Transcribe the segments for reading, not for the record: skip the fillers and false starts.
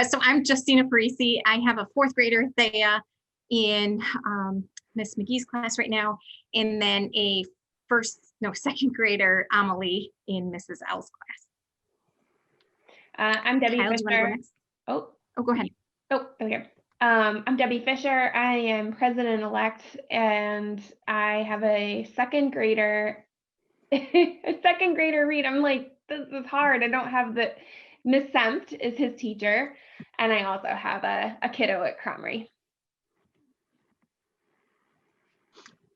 So I'm Justina Parisi. I have a fourth grader, Thea, in Miss McGee's class right now, and then a second grader, Amelie, in Mrs. L's class. I'm Debbie Kyle, Fisher. Oh, go ahead. Oh, okay. I'm Debbie Fisher. I am president-elect, and I have a second grader. A second grader read. I'm like, this is hard. I don't have the Miss Sempt is his teacher, and I also have a kiddo at Cromrie.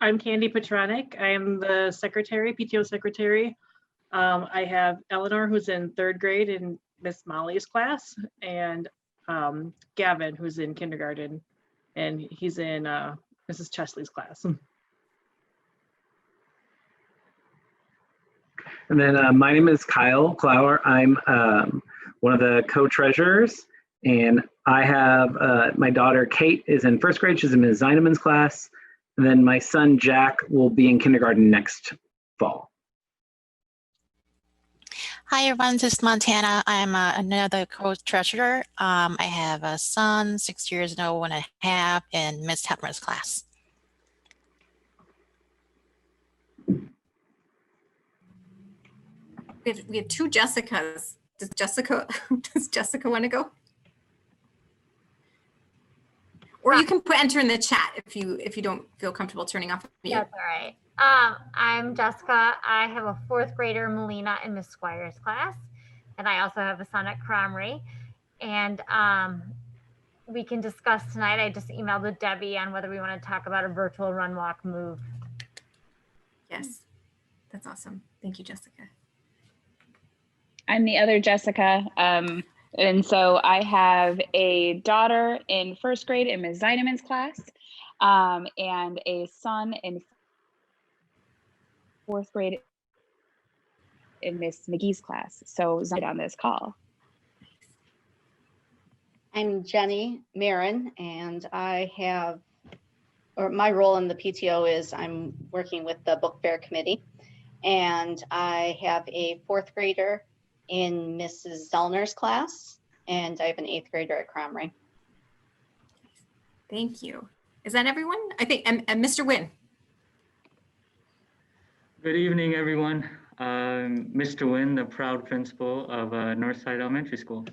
I'm Candy Petronic. I am the secretary, PTO secretary. I have Eleanor, who's in third grade in Miss Molly's class, and Gavin, who's in kindergarten, and he's in Mrs. Chesley's class. And then my name is Kyle Clower. I'm one of the co-treasurers, and I have my daughter Kate is in first grade. She's in Ms. Zeinemann's class. And then my son Jack will be in kindergarten next fall. Hi everyone, this is Montana. I'm another co-treasurer. I have a son, 6 years and 1.5, in Ms. Hepmer's class. We have two Jessicas. Does Jessica want to go? Or you can enter in the chat if you don't feel comfortable turning off mute. That's all right. I'm Jessica. I have a fourth grader, Melina, in Miss Squire's class. And I also have a son at Cromrie. And we can discuss tonight. I just emailed with Debbie on whether we want to talk about a virtual run, walk, move. Yes, that's awesome. Thank you, Jessica. I'm the other Jessica. And so I have a daughter in first grade in Ms. Zeinemann's class, and a son in fourth grade in Miss McGee's class. So on this call. I'm Jenny Marin, and my role in the PTO is I'm working with the book fair committee, and I have a fourth grader in Mrs. Zellner's class, and I have an eighth grader at Cromrie. Thank you. Is that everyone? I think, and Mr. Wynn. Good evening, everyone. Mr. Wynn, the proud principal of Northside Elementary School.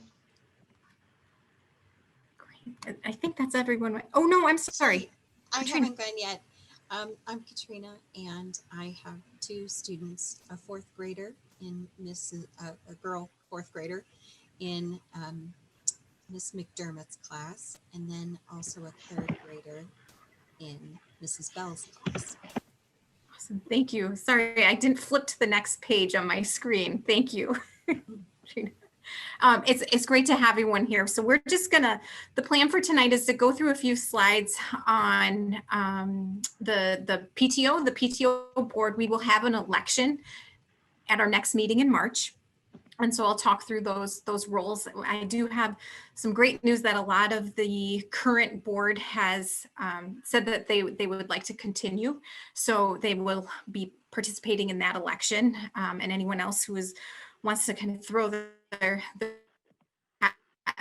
Great. I think that's everyone. Oh no, I'm sorry. I haven't gone yet. I'm Katrina, and I have two students, a fourth grader in a girl fourth grader in Miss McDermott's class, and then also a third grader in Mrs. Bell's class. Awesome, thank you. Sorry, I didn't flip to the next page on my screen. Thank you. It's great to have everyone here. So we're just the plan for tonight is to go through a few slides on the PTO board. We will have an election at our next meeting in March. And so I'll talk through those roles. I do have some great news that a lot of the current board has said that they would like to continue. So they will be participating in that election. And anyone else who wants to kind of throw their hat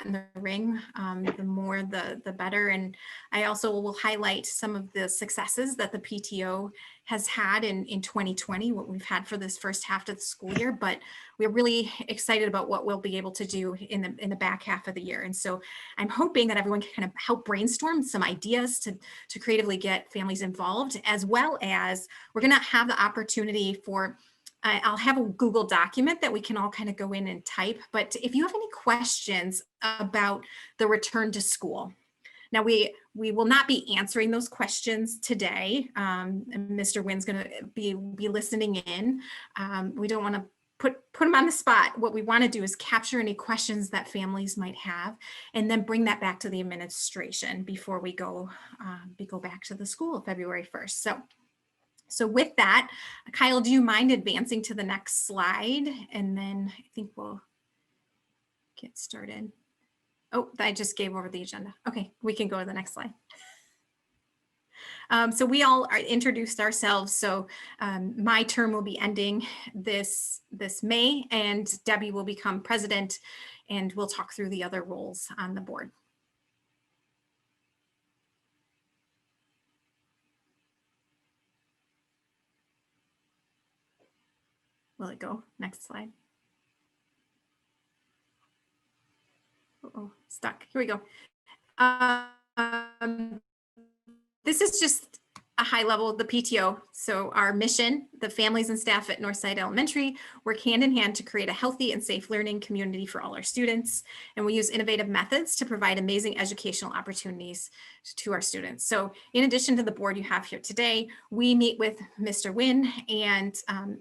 in the ring, the more the better. And I also will highlight some of the successes that the PTO has had in 2020, what we've had for this first half of the school year, but we're really excited about what we'll be able to do in the back half of the year. And so I'm hoping that everyone can kind of help brainstorm some ideas to creatively get families involved, as well as we're gonna have the opportunity for I'll have a Google document that we can all kind of go in and type, but if you have any questions about the return to school, now we will not be answering those questions today. And Mr. Wynn's going to be listening in. We don't want to put them on the spot. What we want to do is capture any questions that families might have, and then bring that back to the administration before we go back to the school February 1st. So with that, Kyle, do you mind advancing to the next slide? And then I think we'll get started. Oh, I just gave over the agenda. Okay, we can go to the next slide. So we all introduced ourselves. So my term will be ending this May, and Debbie will become president and we'll talk through the other roles on the board. Will it go? Next slide. Uh-oh, stuck. Here we go. This is just a high level of the PTO. So our mission, the families and staff at Northside Elementary work hand in hand to create a healthy and safe learning community for all our students. And we use innovative methods to provide amazing educational opportunities to our students. So in addition to the board you have here today, we meet with Mr. Wynn, and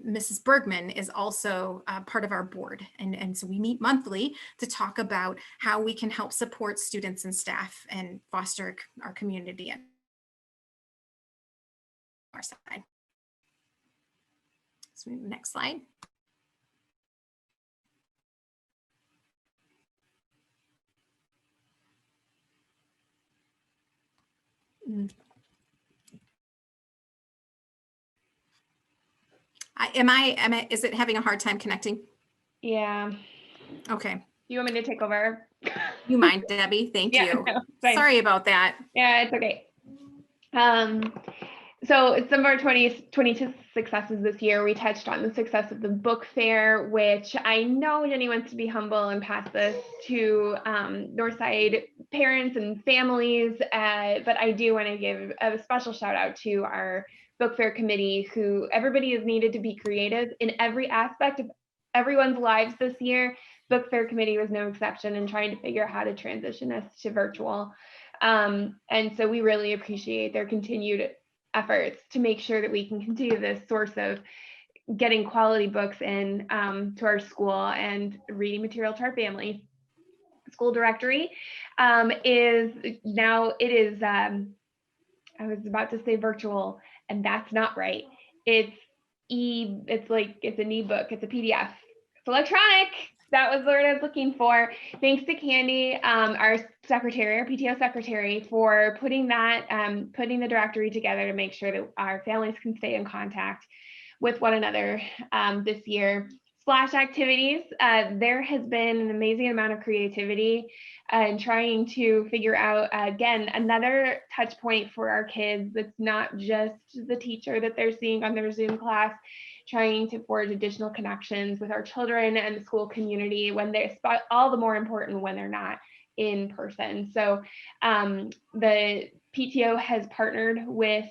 Mrs. Bergman is also part of our board. And so we meet monthly to talk about how we can help support students and staff and foster our community at our side. So next slide. Is it having a hard time connecting? Yeah. Okay. You want me to take over? You mind, Debbie? Thank Yeah, you. no, fine. Sorry about that. Yeah, it's okay. So some of our 2022 successes this year, we touched on the success of the book fair, which I know Jenny wants to be humble and pass this to Northside parents and families, but I do want to give a special shout out to our book fair committee, who everybody is needed to be creative in every aspect of everyone's lives this year. Book fair committee was no exception in trying to figure out how to transition us to virtual. And so we really appreciate their continued efforts to make sure that we can continue this source of getting quality books in to our school and reading material to our family. School directory is now, it is, I was about to say virtual, and that's not right. It's an ebook, it's a PDF, it's electronic. That was the word I was looking for. Thanks to Candy, our secretary, our PTO secretary, for putting that, putting the directory together to make sure that our families can stay in contact with one another this year. Splash activities, there has been an amazing amount of creativity in trying to figure out, again, another touch point for our kids that's not just the teacher that they're seeing on their Zoom class, trying to forge additional connections with our children and the school community when they're all the more important when they're not in person. So the PTO has partnered with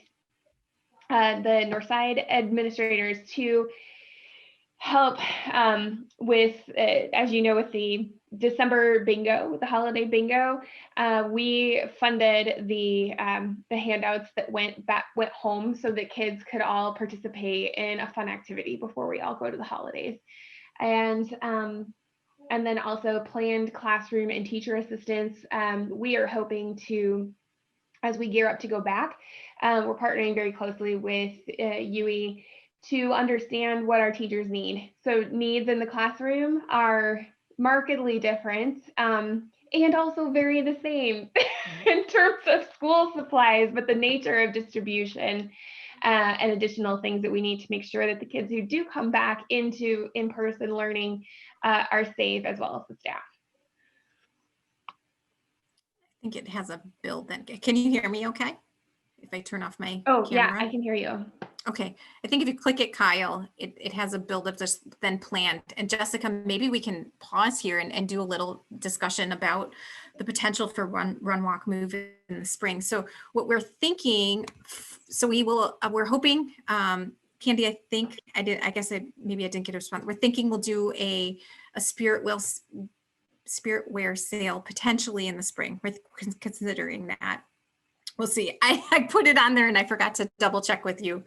the Northside administrators to help with, as you know, with the December bingo, the holiday bingo, we funded the handouts that went home so that kids could all participate in a fun activity before we all go to the holidays. And then also planned classroom and teacher assistance. We are hoping to, as we gear up to go back, we're partnering very closely with UE to understand what our teachers need. So needs in the classroom are markedly different and also very the same in terms of school supplies, but the nature of distribution and additional things that we need to make sure that the kids who do come back into in-person learning are safe, as well as the staff. I think it has a build then. Can you hear me okay? If I turn off my camera? Yeah, I can hear you. Okay, I think if you click it, Kyle, it has a build up just then planned. And Jessica, maybe we can pause here and do a little discussion about the potential for run, walk, move in the spring. So what we're thinking, so we're hoping, Candy, I think maybe I didn't get a response. We're thinking we'll do a spirit wear sale potentially in the spring. We're considering that. We'll see. I put it on there and I forgot to double check with you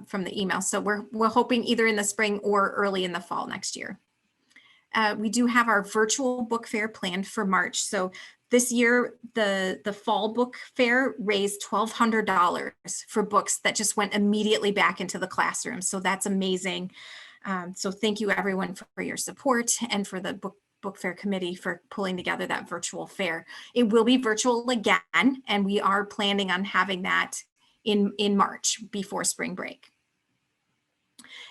from the email. So we're hoping either in the spring or early in the fall next year. We do have our virtual book fair planned for March. So this year, the fall book fair raised $1,200 for books that just went immediately back into the classroom. So that's amazing. So thank you everyone for your support and for the book fair committee for pulling together that virtual fair. It will be virtual again, and we are planning on having that in March before spring break.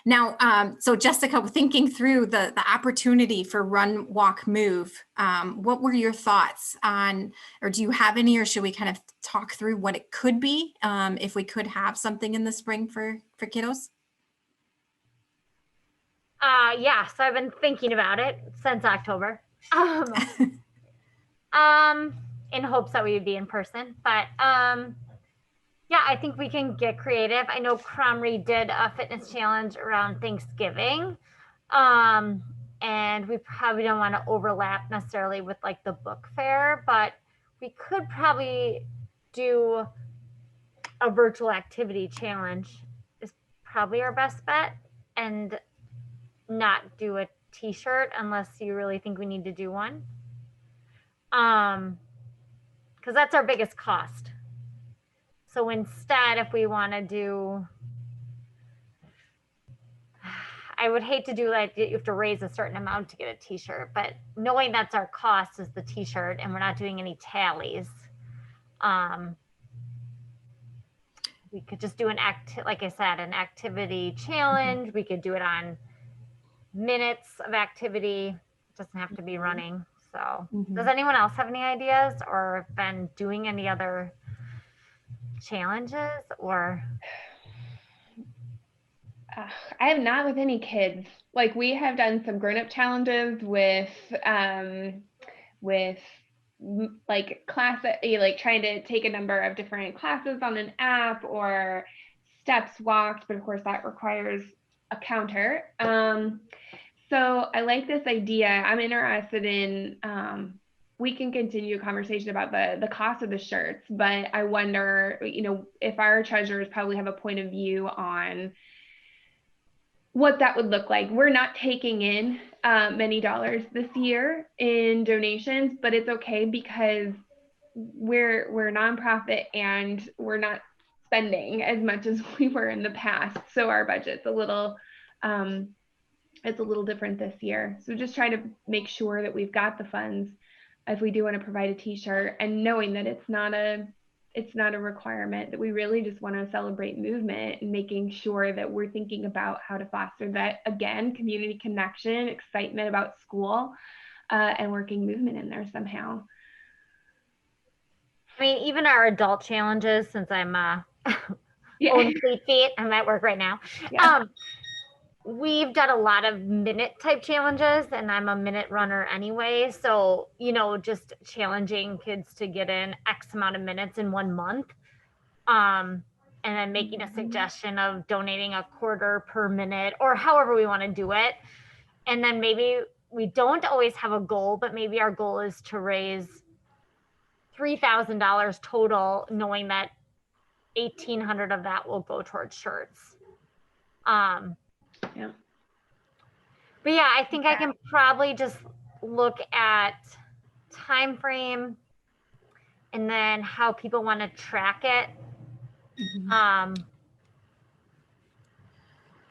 Now, so Jessica, thinking through the opportunity for Run, Walk, Move, what were your thoughts on, or do you have any, or should we kind of talk through what it could be if we could have something in the spring for kiddos? Yeah, so I've been thinking about it since October. In hopes that we would be in person, but yeah, I think we can get creative. I know Cromrie did a fitness challenge around Thanksgiving. And we probably don't want to overlap necessarily with like the book fair, but we could probably do a virtual activity challenge is probably our best bet, and not do a t-shirt unless you really think we need to do one. Because that's our biggest cost. So instead, if we want to do, I would hate to do like you have to raise a certain amount to get a t-shirt, but knowing that's our cost is the t-shirt and we're not doing any tallies. We could just do like I said, an activity challenge. We could do it on minutes of activity. It doesn't have to be running. So does anyone else have any ideas or been doing any other challenges or? I have not with any kids. Like we have done some grown-up challenges with like class, like trying to take a number of different classes on an app or steps walked, but of course that requires a counter. So I like this idea. I'm interested in, we can continue a conversation about the cost of the shirts, but I wonder, if our treasurers probably have a point of view on what that would look like. We're not taking in many dollars this year in donations, but it's okay because we're a nonprofit and we're not spending as much as we were in the past. So our budget's a little different this year. So just try to make sure that we've got the funds if we do want to provide a t-shirt, and knowing that it's not a requirement, that we really just want to celebrate movement and making sure that we're thinking about how to foster that, again, community connection, excitement about school, and working movement in there somehow. I mean, even our adult challenges, since I'm on Fleet Feet, I'm at work right now. Yeah. We've done a lot of minute type challenges, and I'm a minute runner anyway. So, just challenging kids to get in X amount of minutes in 1 month. And then making a suggestion of donating a quarter per minute or however we want to do it. And then maybe we don't always have a goal, but maybe our goal is to raise $3,000 total, knowing that $1,800 of that will go towards shirts. Yeah. But yeah, I think I can probably just look at time frame and then how people want to track it.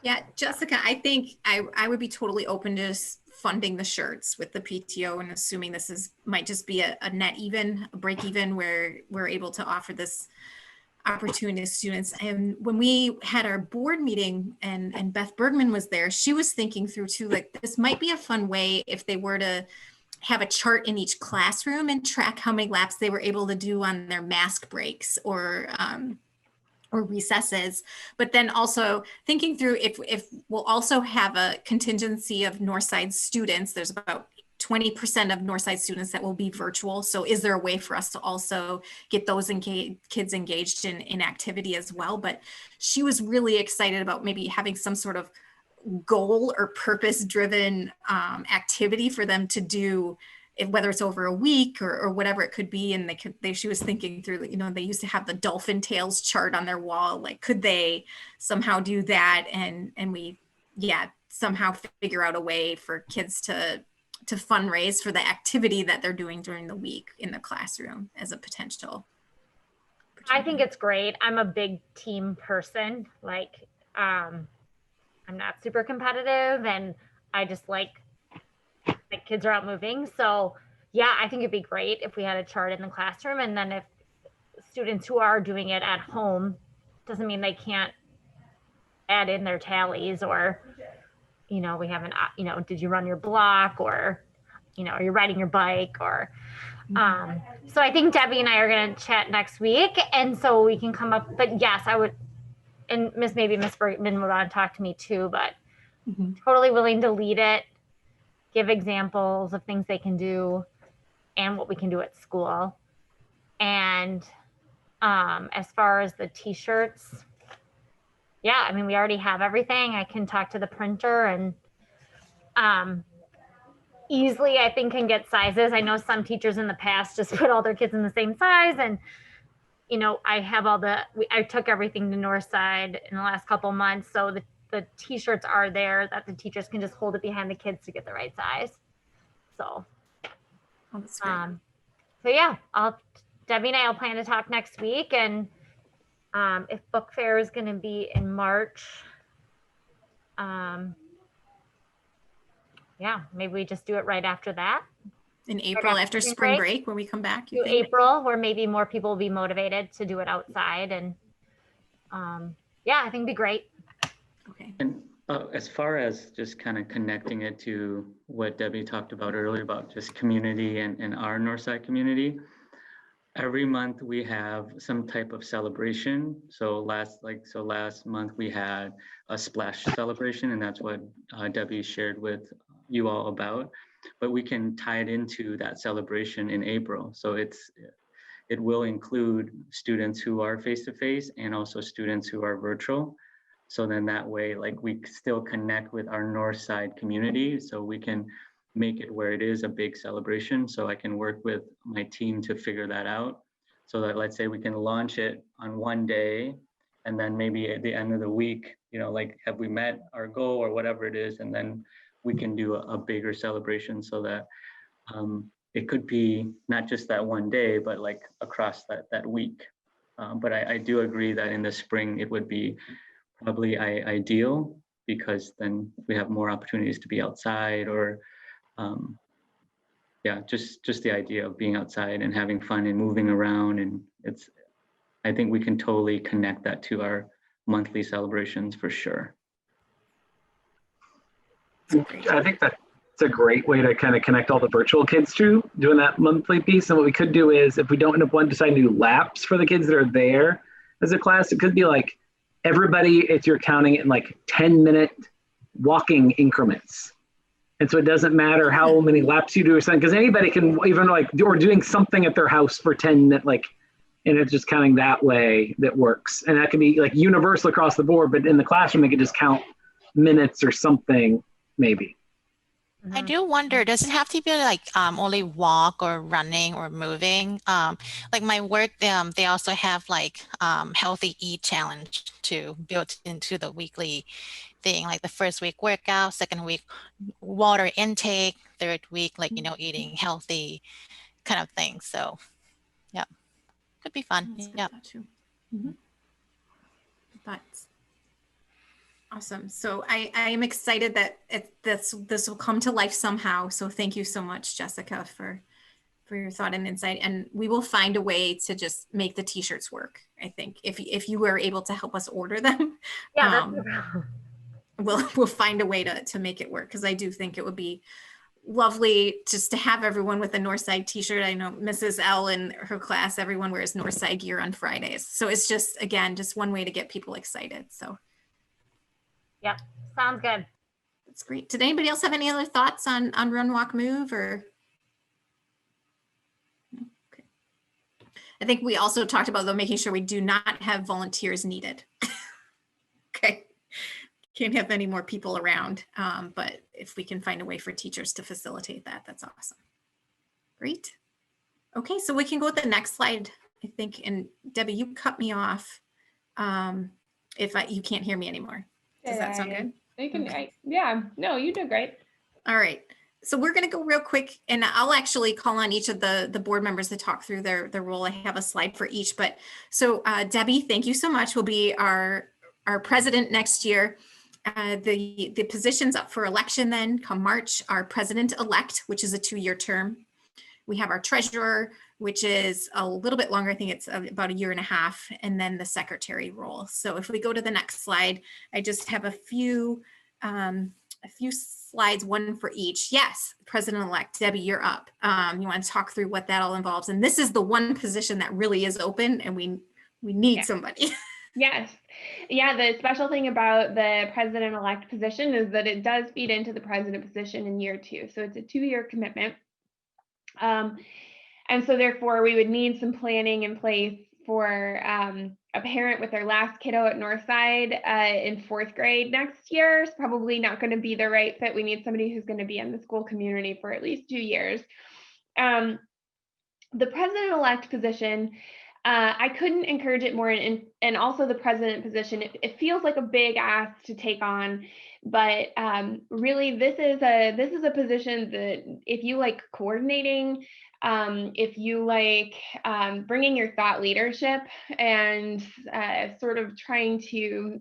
Yeah, Jessica, I think I would be totally open to just funding the shirts with the PTO, and assuming this might just be a net even, a break even, where we're able to offer this opportunity to students. And when we had our board meeting and Beth Bergman was there, she was thinking through too, like this might be a fun way if they were to have a chart in each classroom and track how many laps they were able to do on their mask breaks or recesses, but then also thinking through if we'll also have a contingency of Northside students. There's about 20% of Northside students that will be virtual. So is there a way for us to also get those kids engaged in activity as well? But she was really excited about maybe having some sort of goal or purpose-driven activity for them to do, whether it's over a week or whatever it could be. And she was thinking through, they used to have the dolphin tails chart on their wall. Like, could they somehow do that? And we, somehow figure out a way for kids to fundraise for the activity that they're doing during the week in the classroom as a potential. I think it's great. I'm a big team person. Like, I'm not super competitive, and I just like kids are out moving. So yeah, I think it'd be great if we had a chart in the classroom, and then if students who are doing it at home, doesn't mean they can't add in their tallies, or, we have an, did you run your block, or, are you riding your bike, or, so I think Debbie and I are going to chat next week. And so we can come up, but yes, I would, and maybe Miss Bergman would want to talk to me too, but totally willing to lead it, give examples of things they can do and what we can do at school. And as far as the t-shirts, yeah, I mean, we already have everything. I can talk to the printer and easily, I think, can get sizes. I know some teachers in the past just put all their kids in the same size, and I have I took everything to Northside in the last couple months, so the t-shirts are there that the teachers can just hold it behind the kids to get the right size. So, that's great. So yeah, Debbie and I will plan to talk next week, and if book fair is going to be in March, yeah, maybe we just do it right after that. In April, after spring break, when we come back. To April, where maybe more people will be motivated to do it outside, and yeah, I think it'd be great. Okay. And as far as just kind of connecting it to what Debbie talked about earlier about just community and our Northside community, every month we have some type of celebration. So last month we had a splash celebration, and that's what Debbie shared with you all about. But we can tie it into that celebration in April. So it will include students who are face-to-face and also students who are virtual. So then that way, like, we still connect with our Northside community, so we can make it where it is a big celebration. So I can work with my team to figure that out. So that, let's say we can launch it on one day, and then maybe at the end of the week, like, have we met our goal or whatever it is, and then we can do a bigger celebration, so that it could be not just that one day, but like across that week. But I do agree that in the spring it would be probably ideal, because then we have more opportunities to be outside, or yeah, just the idea of being outside and having fun and moving around. And I think we can totally connect that to our monthly celebrations for sure. I think that's a great way to kind of connect all the virtual kids to doing that monthly piece. And what we could do is, if we don't end up deciding to do laps for the kids that are there as a class, it could be like everybody, if you're counting it in like 10-minute walking increments. And so it doesn't matter how many laps you do or something, because anybody can even or doing something at their house for 10 minutes, and it's just counting that way that works. And that can be like universal across the board, but in the classroom, they could just count minutes or something. Maybe. I do wonder, does it have to be like only walk or running or moving? Like my work, they also have like healthy eat challenge to build into the weekly thing, like the first week workout, second week water intake, third week, like, eating healthy kind of thing. So yeah, could be fun. Yeah. But awesome. So I am excited that this will come to life somehow. So thank you so much, Jessica, for your thought and insight. And we will find a way to just make the t-shirts work. I think if you were able to help us order them, Yeah, we'll find a way to make it work, because I do think it would be lovely just to have everyone with a Northside t-shirt. I know Mrs. L and her class, everyone wears Northside gear on Fridays. So it's just, again, just one way to get people excited. So yep, sounds good. that's great. Did anybody else have any other thoughts on Run, Walk, Move? Or okay. I think we also talked about, though, making sure we do not have volunteers needed. Okay. Can't have any more people around, but if we can find a way for teachers to facilitate that, that's awesome. Great. Okay, so we can go with the next slide, I think. And Debbie, you cut me off if you can't hear me anymore. Does that sound good? You can, Okay. yeah, no, you did great. All right. So we're going to go real quick, and I'll actually call on each of the board members to talk through their role. I have a slide for each, but so Debbie, thank you so much. Will be our president next year. The positions up for election then come March, our president-elect, which is a 2-year term. We have our treasurer, which is a little bit longer. I think it's about a year and a half, and then the secretary role. So if we go to the next slide, I just have a few slides, one for each. Yes, President-elect Debbie, you're up. You want to talk through what that all involves? And this is the one position that really is open, and we need somebody. Yes. Yeah, the special thing about the president-elect position is that it does feed into the president position in year 2. So it's a 2-year commitment. And so therefore we would need some planning in place for a parent with their last kiddo at Northside in 4th grade next year. It's probably not going to be the right fit. We need somebody who's going to be in the school community for at least 2 years. The president-elect position, I couldn't encourage it more, and also the president position. It feels like a big ask to take on, but really this is a position that if you like coordinating, if you like bringing your thought leadership and sort of trying to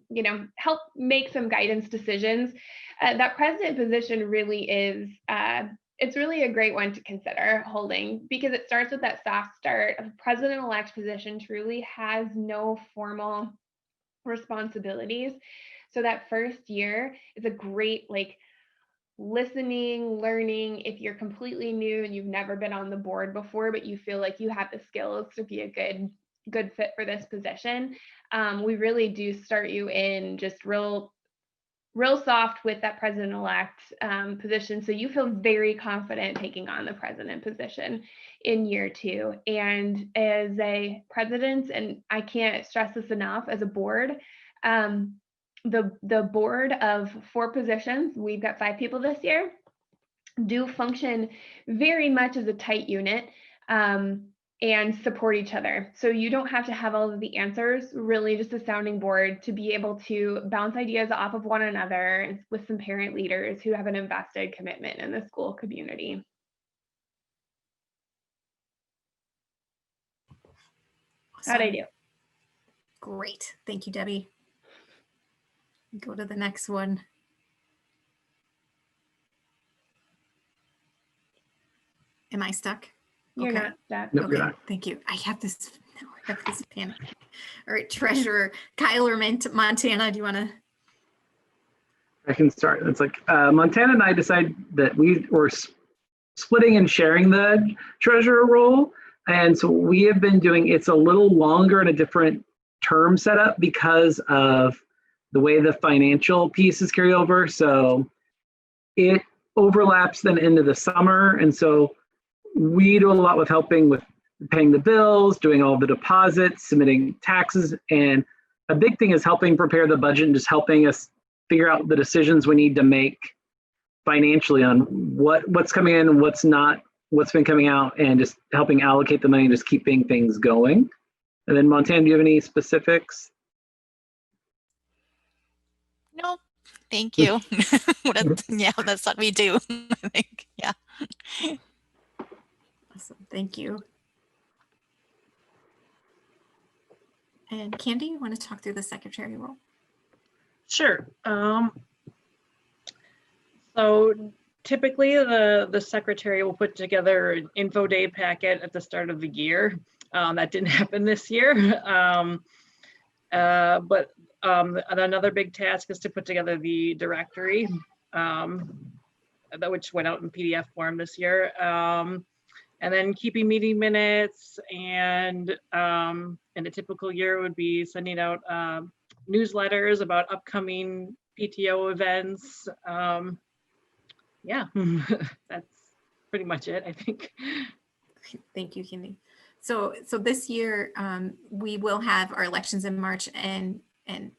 help make some guidance decisions, that president position really is. It's really a great one to consider holding, because it starts with that soft start. A president-elect position truly has no formal responsibilities. So that first year is a great listening, learning. If you're completely new and you've never been on the board before, but you feel like you have the skills to be a good fit for this position, we really do start you in just real soft with that president-elect position. So you feel very confident taking on the president position in year 2. And as a president, and I can't stress this enough, as a board, the board of 4 positions, we've got 5 people this year, do function very much as a tight unit. And support each other. So you don't have to have all of the answers, really just a sounding board to be able to bounce ideas off of one another with some parent leaders who have an invested commitment in the school community. Awesome. How'd I do? Great. Thank you, Debbie. Go to the next one. Am I stuck? You're Okay. not stuck. Nope, Okay, you're not. thank you. I have this panic. All right, treasurer Kyle or Montana, do you want to? I can start. It's like Montana and I decided that we were splitting and sharing the treasurer role. And so we have been doing, it's a little longer and a different term setup because of the way the financial pieces carry over. So it overlaps then into the summer. And so we do a lot with helping with paying the bills, doing all the deposits, submitting taxes. And a big thing is helping prepare the budget and just helping us figure out the decisions we need to make financially on what's coming in, what's not, what's been coming out, and just helping allocate the money and just keeping things going. And then Montana, do you have any specifics? No, thank you. Yeah, that's what we do. I think, yeah. Awesome, thank you. And Candy, you want to talk through the secretary role? Sure. So typically the secretary will put together an info day packet at the start of the year. That didn't happen this year. But another big task is to put together the directory, which went out in PDF form this year. And then keeping meeting minutes, and in a typical year would be sending out newsletters about upcoming PTO events. Yeah, that's pretty much it, I think. Thank you, Candy. So this year we will have our elections in March, and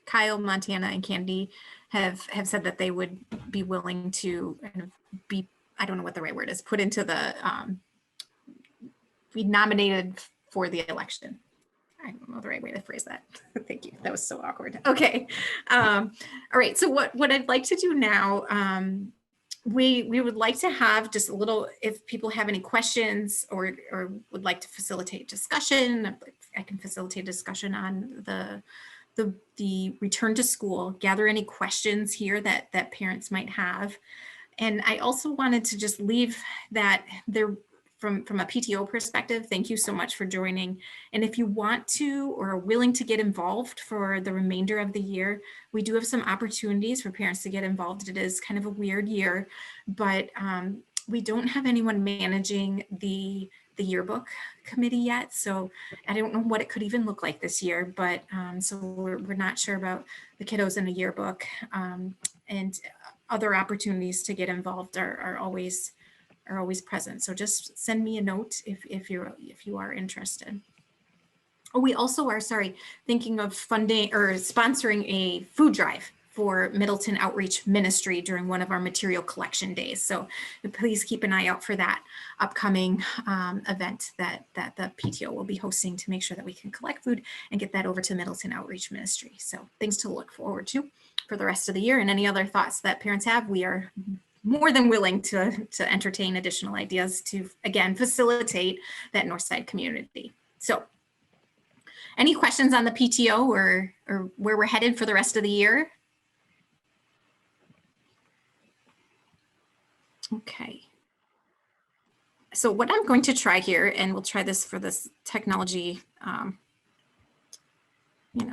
Kyle, Montana, and Candy have said that they would be willing to kind of be, I don't know what the right word is, put into the be nominated for the election. I don't know the right way to phrase that. Thank you. That was so awkward. Okay. All right. So what I'd like to do now, we would like to have just a little, if people have any questions or would like to facilitate discussion, I can facilitate discussion on the return to school, gather any questions here that parents might have. And I also wanted to just leave that there, from a PTO perspective, thank you so much for joining. And if you want to or are willing to get involved for the remainder of the year, we do have some opportunities for parents to get involved. It is kind of a weird year, but we don't have anyone managing the yearbook committee yet. So I don't know what it could even look like this year, but so we're not sure about the kiddos in the yearbook, and other opportunities to get involved are always present. So just send me a note if you are interested. Oh, we also are, thinking of funding or sponsoring a food drive for Middleton Outreach Ministry during one of our material collection days. So please keep an eye out for that upcoming event that the PTO will be hosting to make sure that we can collect food and get that over to Middleton Outreach Ministry. So things to look forward to for the rest of the year, and any other thoughts that parents have, we are more than willing to entertain additional ideas to, again, facilitate that Northside community. So any questions on the PTO or where we're headed for the rest of the year? Okay. So what I'm going to try here, and we'll try this for this technology,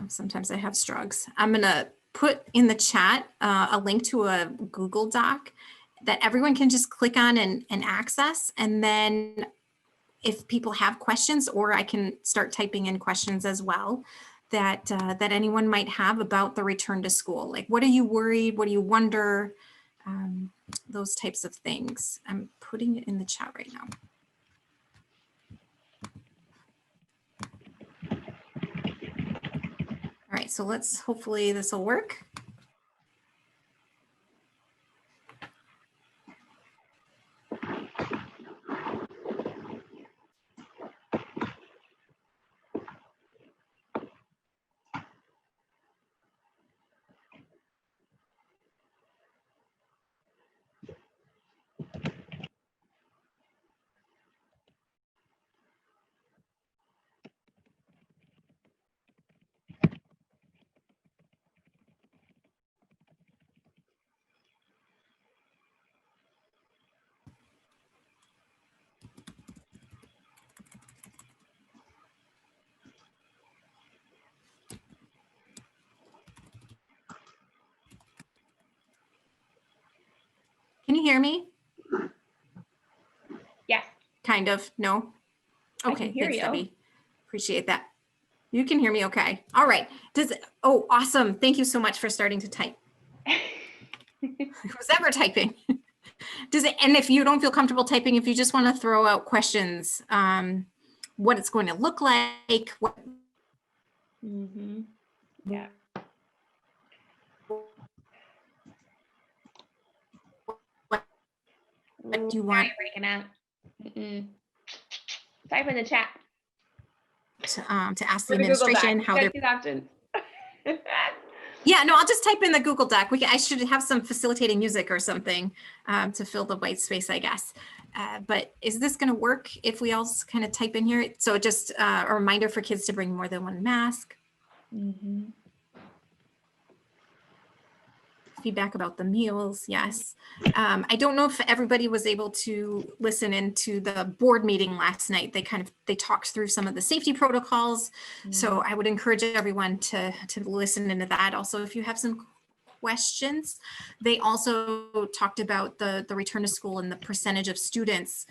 sometimes I have struggles. I'm going to put in the chat a link to a Google Doc that everyone can just click on and access. And then if people have questions, or I can start typing in questions as well that anyone might have about the return to school. Like, what are you worried? What do you wonder? Those types of things. I'm putting it in the chat right now. All right, so hopefully this will work. Can you hear me? Yes. Kind of. No? I Okay, can hear thanks, you. Debbie. Appreciate that. You can hear me okay. All right. Oh, awesome. Thank you so much for starting to type. Who's ever typing? And if you don't feel comfortable typing, if you just want to throw out questions, what it's going to look like, Yeah. What do you want? Breaking out. Type in the chat. To ask the Or the Google administration Doc. how You they're. guys see the options. Yeah, no, I'll just type in the Google Doc. I should have some facilitating music or something to fill the white space, I guess. But is this going to work if we all kind of type in here? So just a reminder for kids to bring more than one mask. Feedback about the meals, yes. I don't know if everybody was able to listen into the board meeting last night. They talked through some of the safety protocols. So I would encourage everyone to listen into that. Also, if you have some questions, they also talked about the return to school and the percentage of students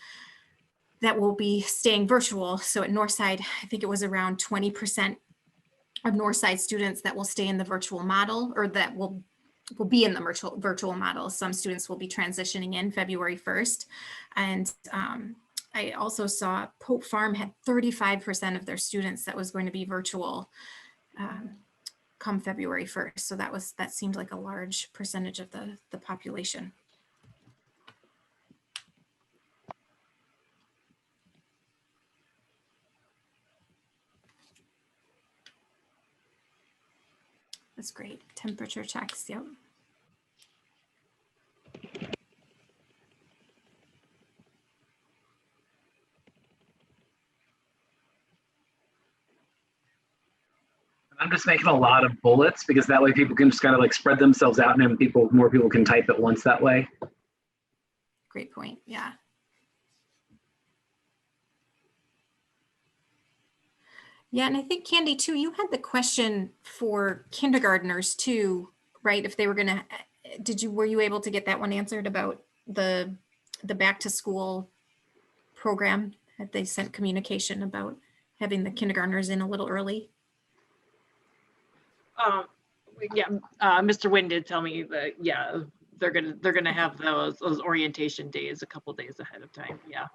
that will be staying virtual. So at Northside, I think it was around 20% of Northside students that will stay in the virtual model, or that will be in the virtual model. Some students will be transitioning in February 1st. And I also saw Pope Farm had 35% of their students that was going to be virtual come February 1st. So that seemed like a large percentage of the population. That's great. Temperature checks, yep. I'm just making a lot of bullets because that way people can just kind of like spread themselves out, and then more people can type at once that way. Great point. Yeah. Yeah, and I think Candy too, you had the question for kindergartners too, right? If they were gonna, were you able to get that one answered about the back to school program that they sent communication about having the kindergartners in a little early? Um, yeah, Mr. Wynn did tell me that, yeah, they're gonna have those orientation days a couple days ahead of time. Yeah.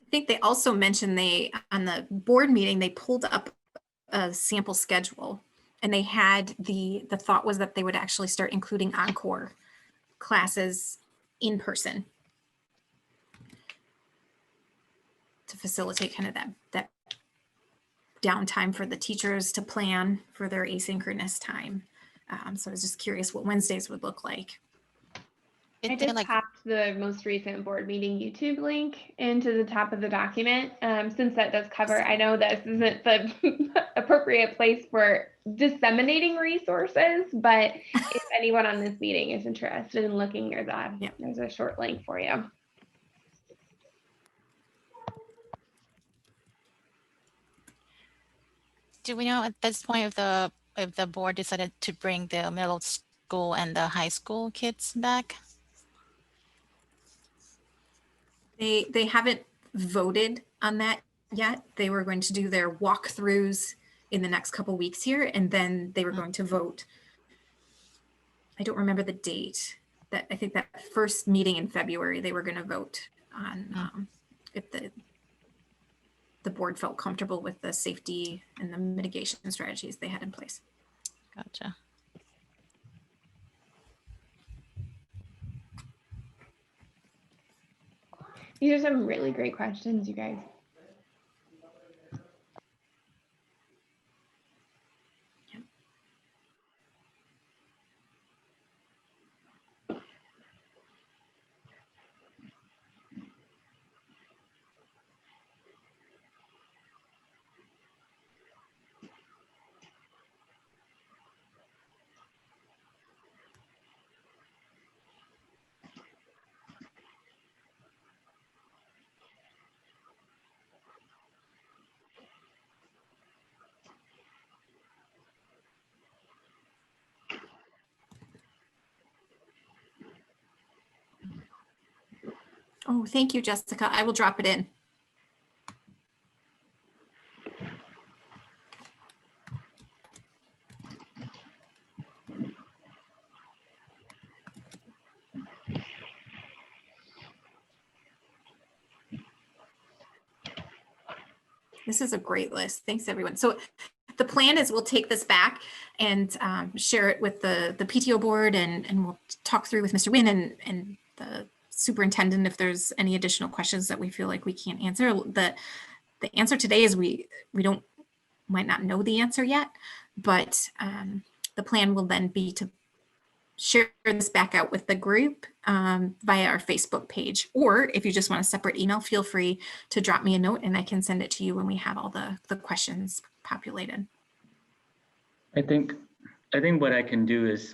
I think they also mentioned on the board meeting, they pulled up a sample schedule and they had the thought was that they would actually start including encore classes in person to facilitate kind of that downtime for the teachers to plan for their asynchronous time. So I was just curious what Wednesdays would look like. I just popped the most recent board meeting YouTube link into the top of the document. Since that does cover, I know this isn't the appropriate place for disseminating resources, but if anyone on this meeting is interested in looking, there's a short link for you. Do we know at this point if the board decided to bring the middle school and the high school kids back? They haven't voted on that yet. They were going to do their walkthroughs in the next couple weeks here, and then they were going to vote. I don't remember the date. That I think that first meeting in February, they were going to vote on if the board felt comfortable with the safety and the mitigation strategies they had in place. Gotcha. These are some really great questions, you guys. Oh, thank you, Jessica. I will drop it in. This is a great list. Thanks, everyone. So the plan is we'll take this back and share it with the PTO board, and we'll talk through with Mr. Wynn and the superintendent if there's any additional questions that we feel like we can't answer. The answer today is we might not know the answer yet, but the plan will then be to share this back out with the group via our Facebook page. Or if you just want a separate email, feel free to drop me a note and I can send it to you when we have all the questions populated. I think what I can do is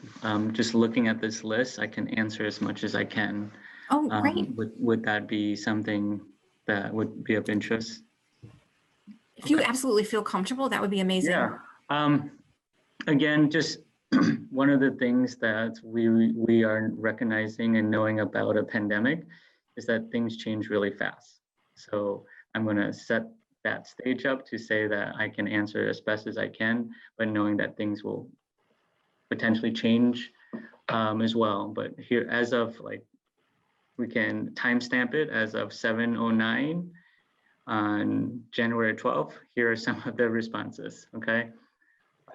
just looking at this list, I can answer as much as I can. Oh, great. Would that be something that would be of interest? If you absolutely feel comfortable, that would be amazing. Yeah. Again, just one of the things that we are recognizing and knowing about a pandemic is that things change really fast. So I'm going to set that stage up to say that I can answer as best as I can, but knowing that things will potentially change as well. But here, as of we can timestamp it as of 7:09 on January 12th. Here are some of the responses. Okay.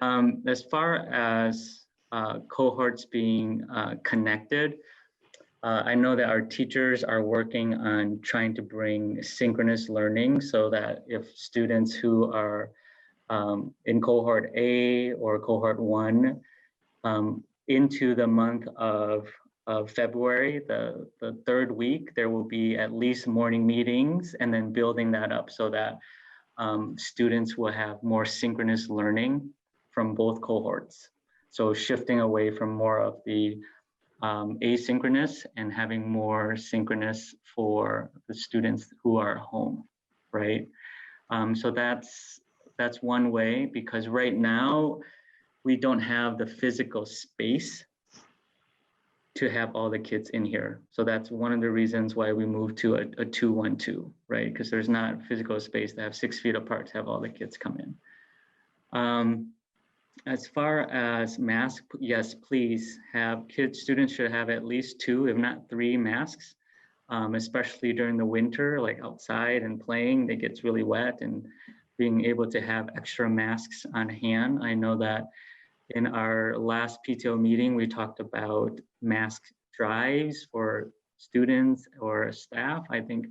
As far as cohorts being connected, I know that our teachers are working on trying to bring synchronous learning so that if students who are in cohort A or cohort 1 into the month of February, the third week, there will be at least morning meetings, and then building that up so that students will have more synchronous learning from both cohorts. So shifting away from more of the asynchronous and having more synchronous for the students who are home, right? So that's one way, because right now we don't have the physical space to have all the kids in here. So that's one of the reasons why we moved to a 2-1-2, right? Because there's not physical space to have 6 feet apart to have all the kids come in. As far as masks, yes, please have students should have at least 2, if not 3 masks, especially during the winter, like outside and playing, it gets really wet, and being able to have extra masks on hand. I know that in our last PTO meeting, we talked about mask drives for students or staff. I think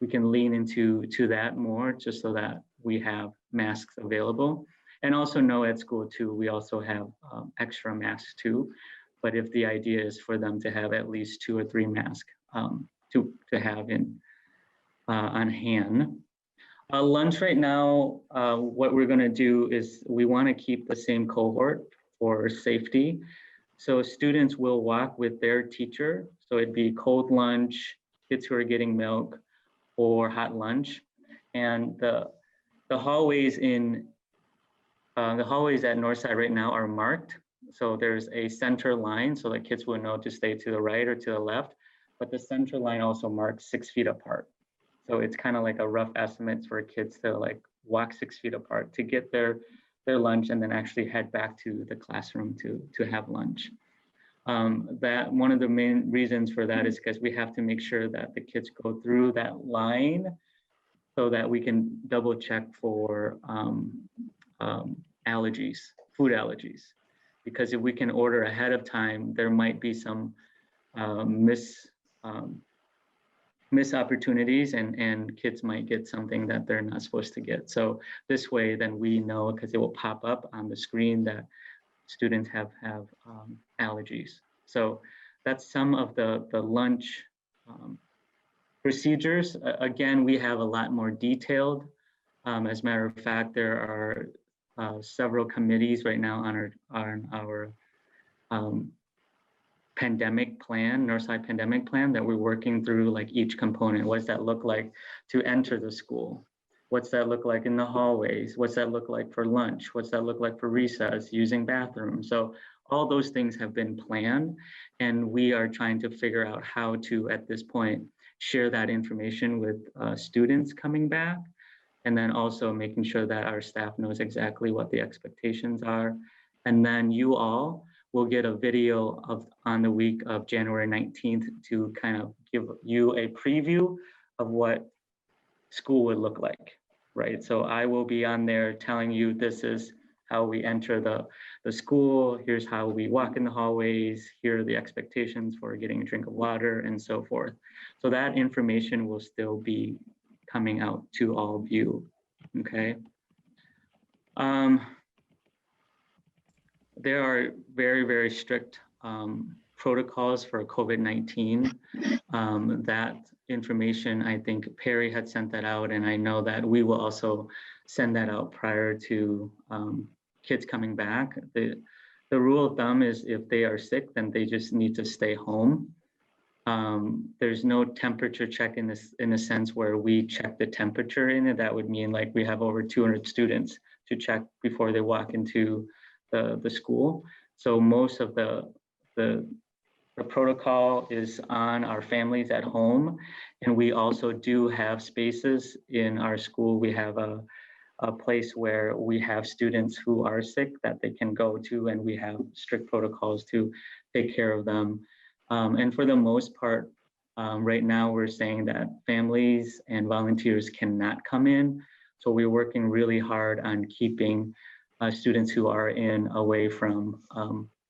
we can lean into that more, just so that we have masks available. And also know at school too, we also have extra masks too. But if the idea is for them to have at least 2 or 3 masks to have on hand. Lunch right now, what we're gonna do is we wanna keep the same cohort for safety. So students will walk with their teacher. So it'd be cold lunch, kids who are getting milk, or hot lunch. And the hallways the hallways at Northside right now are marked. So there's a center line so that kids will know to stay to the right or to the left, but the center line also marks 6 feet apart. So it's kind of like a rough estimate for kids to like walk 6 feet apart to get their lunch and then actually head back to the classroom to have lunch. That one of the main reasons for that is because we have to make sure that the kids go through that line so that we can double check for allergies, food allergies. Because if we can order ahead of time, there might be some missed opportunities, and kids might get something that they're not supposed to get. So this way, then we know, because it will pop up on the screen, that students have allergies. So that's some of the lunch procedures. Again, we have a lot more detailed. As a matter of fact, there are several committees right now on our pandemic plan, Northside pandemic plan, that we're working through, like each component. What does that look like to enter the school? What's that look like in the hallways? What's that look like for lunch? What's that look like for recess, using bathrooms? So all those things have been planned, and we are trying to figure out how to, at this point, share that information with students coming back, and then also making sure that our staff knows exactly what the expectations are. And then you all will get a video on the week of January 19th to kind of give you a preview of what school would look like, right? So I will be on there telling you, this is how we enter the school, here's how we walk in the hallways, here are the expectations for getting a drink of water, and so forth. So that information will still be coming out to all of you, okay? There are very, very strict protocols for COVID-19. That information, I think Perry had sent that out, and I know that we will also send that out prior to kids coming back. The rule of thumb is if they are sick, then they just need to stay home. There's no temperature check in a sense where we check the temperature in it. That would mean like we have over 200 students to check before they walk into the school. So most of the protocol is on our families at home. And we also do have spaces in our school. We have a place where we have students who are sick that they can go to, and we have strict protocols to take care of them. And for the most part, right now we're saying that families and volunteers cannot come in. So we're working really hard on keeping students who are in away from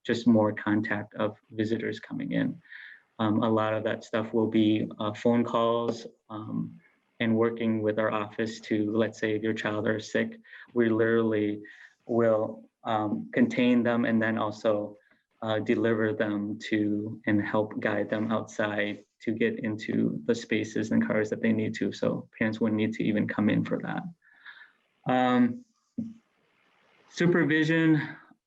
just more contact of visitors coming in. A lot of that stuff will be phone calls and working with our office to, let's say if your child are sick, we literally will contain them and then also deliver them to and help guide them outside to get into the spaces and cars that they need to. So parents wouldn't need to even come in for that. Supervision,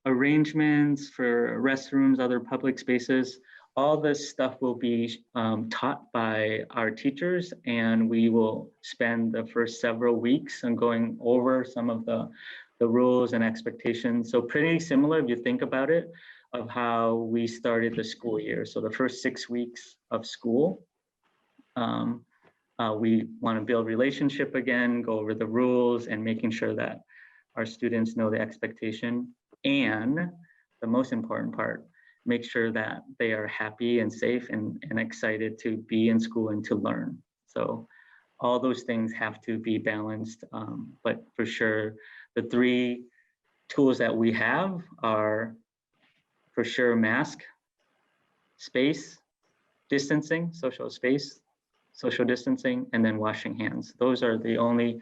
arrangements for restrooms, other public spaces, all this stuff will be taught by our teachers, and we will spend the first several weeks on going over some of the rules and expectations. So pretty similar, if you think about it, of how we started the school year. So the first 6 weeks of school, we want to build relationship again, go over the rules and making sure that our students know the expectation. And the most important part, make sure that they are happy and safe and excited to be in school and to learn. So all those things have to be balanced. But for sure, the 3 tools that we have are for sure mask, space, distancing, social space, social distancing, and then washing hands. Those are the only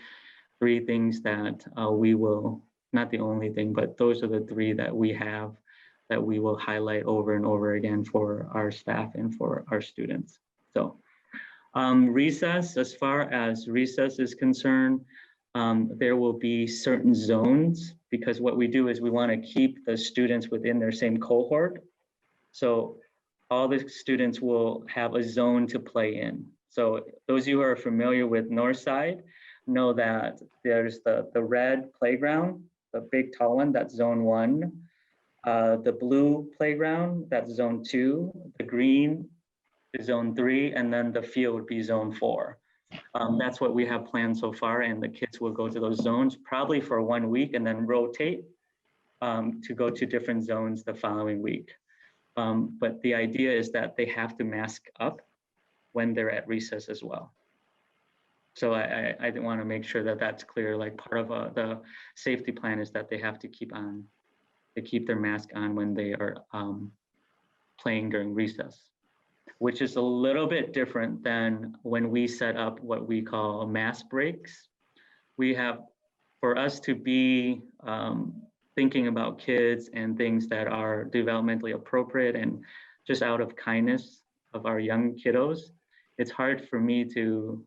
3 things that we will, not the only thing, but those are the 3 that we have that we will highlight over and over again for our staff and for our students. So recess, as far as recess is concerned, there will be certain zones, because what we do is we want to keep the students within their same cohort. So all the students will have a zone to play in. So those of you who are familiar with Northside know that there's the red playground, the big tall one, that's zone 1. The blue playground, that's zone 2. The green is zone 3, and then the field would be zone 4. That's what we have planned so far, and the kids will go to those zones probably for 1 week and then rotate to go to different zones the following week. But the idea is that they have to mask up when they're at recess as well. So I want to make sure that that's clear. Like part of the safety plan is that they have to keep their mask on when they are playing during recess, which is a little bit different than when we set up what we call mask breaks. We have, for us to be thinking about kids and things that are developmentally appropriate and just out of kindness of our young kiddos, it's hard for me to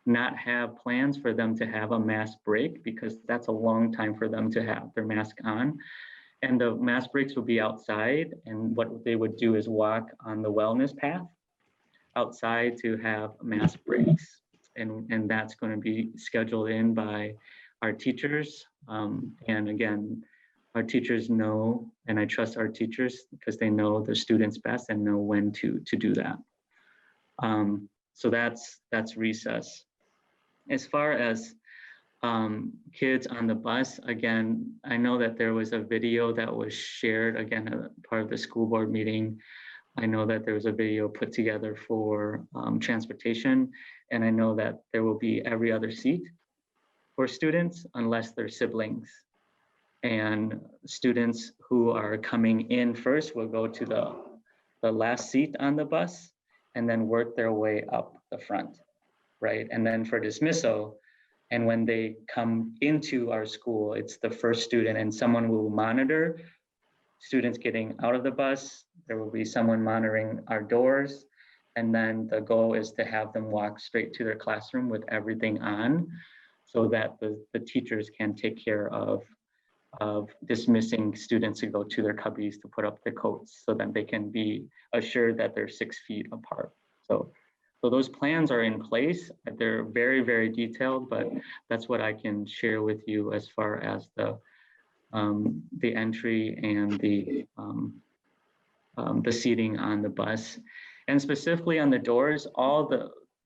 not have plans for them to have a mask break, because that's a long time for them to have their mask on. And the mask breaks will be outside, and what they would do is walk on the wellness path outside to have mask breaks. And that's going to be scheduled in by our teachers. And again, our teachers know, and I trust our teachers because they know the students best and know when to do that. So that's recess. As far as kids on the bus, again, I know that there was a video that was shared, again, part of the school board meeting. I know that there was a video put together for transportation, and I know that there will be every other seat for students unless they're siblings. And students who are coming in first will go to the last seat on the bus and then work their way up the front, right? And then for dismissal, and when they come into our school, it's the first student, and someone will monitor students getting out of the bus. There will be someone monitoring our doors. And then the goal is to have them walk straight to their classroom with everything on, so that the teachers can take care of dismissing students to go to their cubbies to put up the coats, so that they can be assured that they're 6 feet apart. So those plans are in place. They're very, very detailed, but that's what I can share with you as far as the entry and the seating on the bus. And specifically on the doors,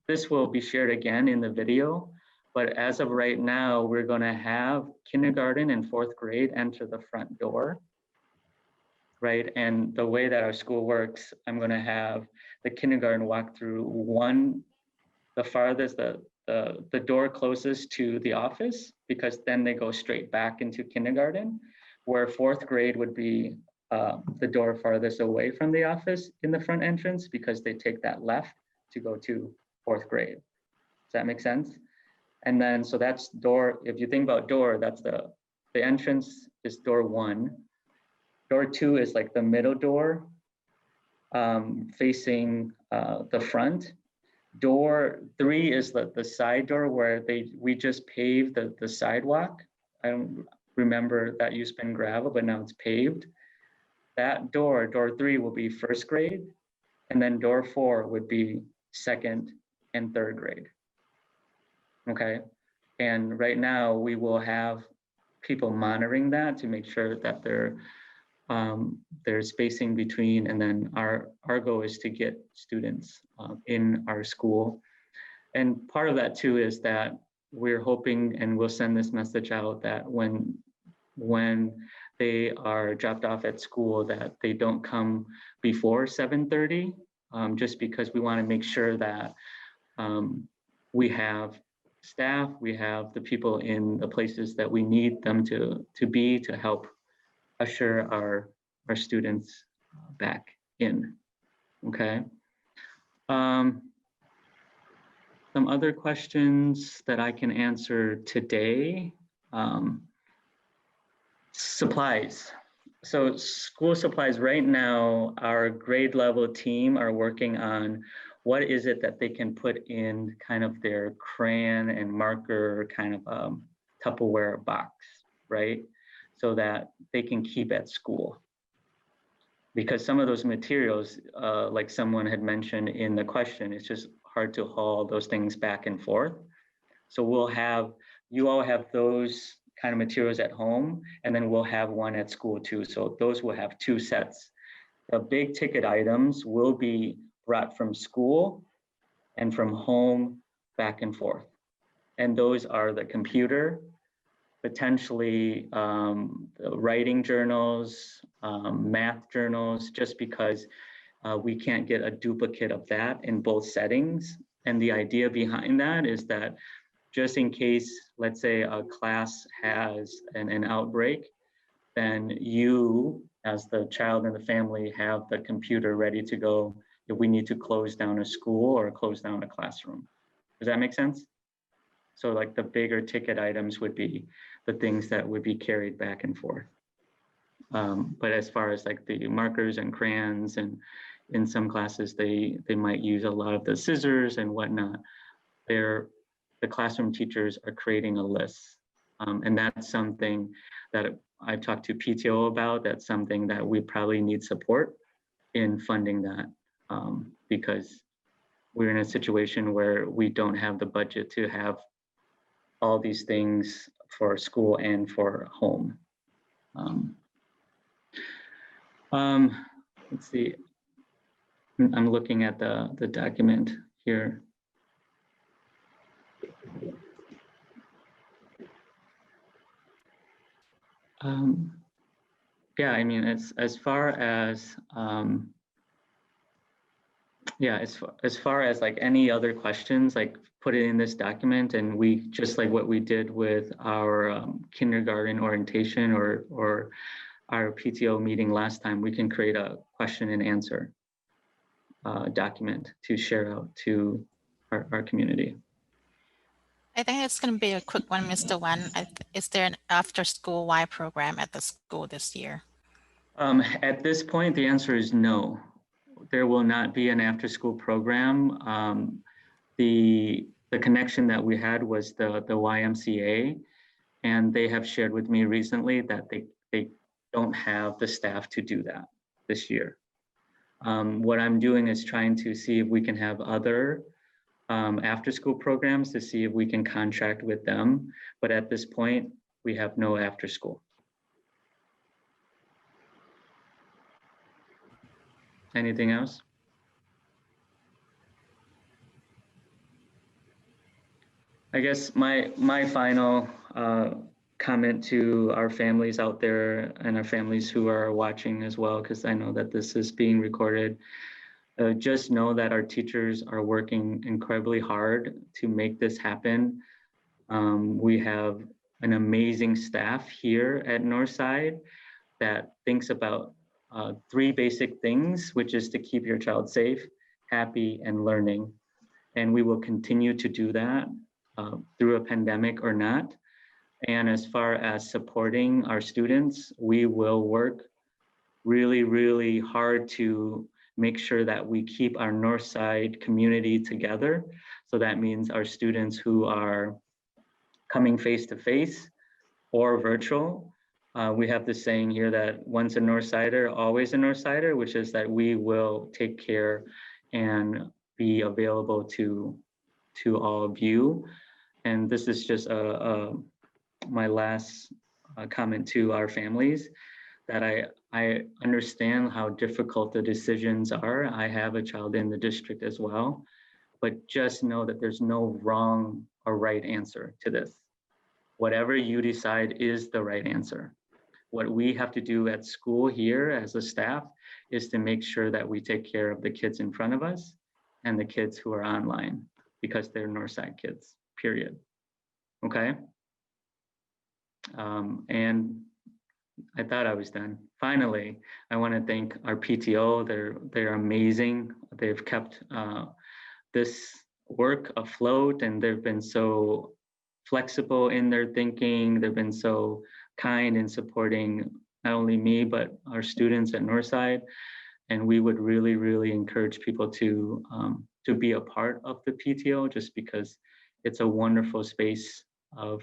this will be shared again in the video, but as of right now, we're gonna have kindergarten and 4th grade enter the front door, right? And the way that our school works, I'm gonna have the kindergarten walk through the farthest, the door closest to the office, because then they go straight back into kindergarten, where 4th grade would be the door farthest away from the office in the front entrance because they take that left to go to 4th grade. Does that make sense? And then, so that's door, if you think about door, that's the entrance is door 1. Door 2 is like the middle door facing the front. Door 3 is the side door where we just paved the sidewalk. I don't remember that used to been gravel, but now it's paved. That door 3 will be 1st grade, and then door 4 would be 2nd and 3rd grade. Okay, and right now we will have people monitoring that to make sure that there's spacing between, and then our goal is to get students in our school. And part of that too is that we're hoping, and we'll send this message out, that when they are dropped off at school, that they don't come before 7:30, just because we want to make sure that we have staff, we have the people in the places that we need them to be to help usher our students back in. Okay. Some other questions that I can answer today. Supplies. So school supplies right now, our grade level team are working on what is it that they can put in kind of their crayon and marker kind of Tupperware box, right? So that they can keep at school. Because some of those materials, like someone had mentioned in the question, it's just hard to haul those things back and forth. So you all have those kind of materials at home, and then we'll have one at school too. So those will have 2 sets. The big ticket items will be brought from school and from home back and forth. And those are the computer, potentially the writing journals, math journals, just because we can't get a duplicate of that in both settings. And the idea behind that is that just in case, let's say a class has an outbreak, then you, as the child in the family, have the computer ready to go if we need to close down a school or close down a classroom. Does that make sense? So like the bigger ticket items would be the things that would be carried back and forth. But as far as like the markers and crayons, and in some classes, they might use a lot of the scissors and whatnot. The classroom teachers are creating a list. And that's something that I've talked to PTO about. That's something that we probably need support in funding that, because we're in a situation where we don't have the budget to have all these things for school and for home. Let's see. I'm looking at the document here. Yeah, I mean, as far as yeah, as far as like any other questions, like put it in this document, and we just like what we did with our kindergarten orientation or our PTO meeting last time, we can create a question and answer document to share out to our community. I think it's going to be a quick one, Mr. Wan. Is there an after-school Y program at the school this year? At this point, the answer is no. There will not be an after-school program. The connection that we had was the YMCA, and they have shared with me recently that they don't have the staff to do that this year. What I'm doing is trying to see if we can have other after-school programs to see if we can contract with them. But at this point, we have no after-school. Anything else? I guess my final comment to our families out there and our families who are watching as well, because I know that this is being recorded. Just know that our teachers are working incredibly hard to make this happen. We have an amazing staff here at Northside that thinks about three basic things, which is to keep your child safe, happy, and learning. And we will continue to do that through a pandemic or not. And as far as supporting our students, we will work really, really hard to make sure that we keep our Northside community together. So that means our students who are coming face to face or virtual. We have this saying here that once a Northsider, always a Northsider, which is that we will take care and be available to all of you. And this is just my last comment to our families, that I understand how difficult the decisions are. I have a child in the district as well, but just know that there's no wrong or right answer to this. Whatever you decide is the right answer. What we have to do at school here as a staff is to make sure that we take care of the kids in front of us and the kids who are online, because they're Northside kids, period. Okay? And I thought I was done. Finally, I want to thank our PTO. They're amazing. They've kept this work afloat, and they've been so flexible in their thinking. They've been so kind in supporting not only me, but our students at Northside. And we would really, really encourage people to be a part of the PTO, just because it's a wonderful space of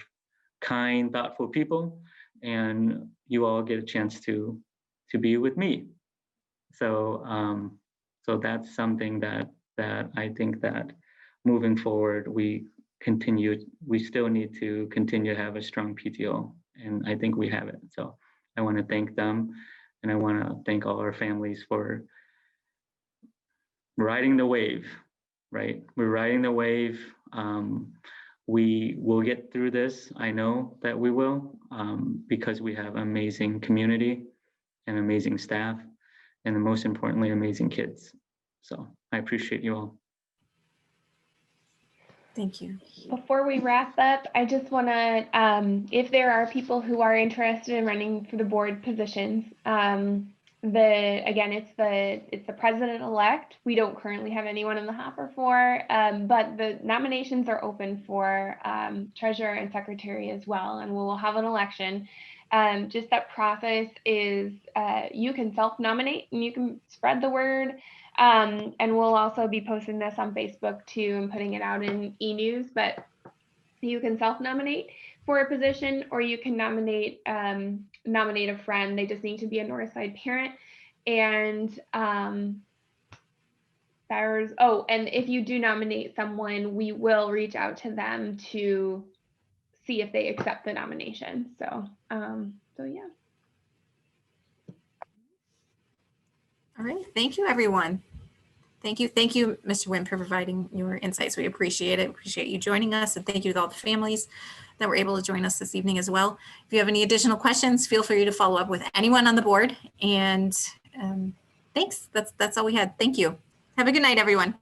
kind, thoughtful people, and you all get a chance to be with me. So so that's something that I think that moving forward, we still need to continue to have a strong PTO, and I think we have it. So I want to thank them, and I want to thank all our families for riding the wave, right? We're riding the wave. We will get through this. I know that we will, because we have amazing community and amazing staff, and most importantly, amazing kids. So I appreciate you all. Thank you. Before we wrap up, I just want to, if there are people who are interested in running for the board positions, again, it's the president-elect. We don't currently have anyone in the hopper for, but the nominations are open for treasurer and secretary as well, and we'll have an election. Just that process is you can self-nominate and you can spread the word. And we'll also be posting this on Facebook too and putting it out in e-news, but you can self-nominate for a position, or you can nominate a friend. They just need to be a Northside parent. And and if you do nominate someone, we will reach out to them to see if they accept the nomination. So yeah. All right. Thank you, everyone. Thank you, Mr. Wynn, for providing your insights. We appreciate it. Appreciate you joining us, and thank you to all the families that were able to join us this evening as well. If you have any additional questions, feel free to follow up with anyone on the board. And thanks. That's all we had. Thank you. Have a good night, everyone.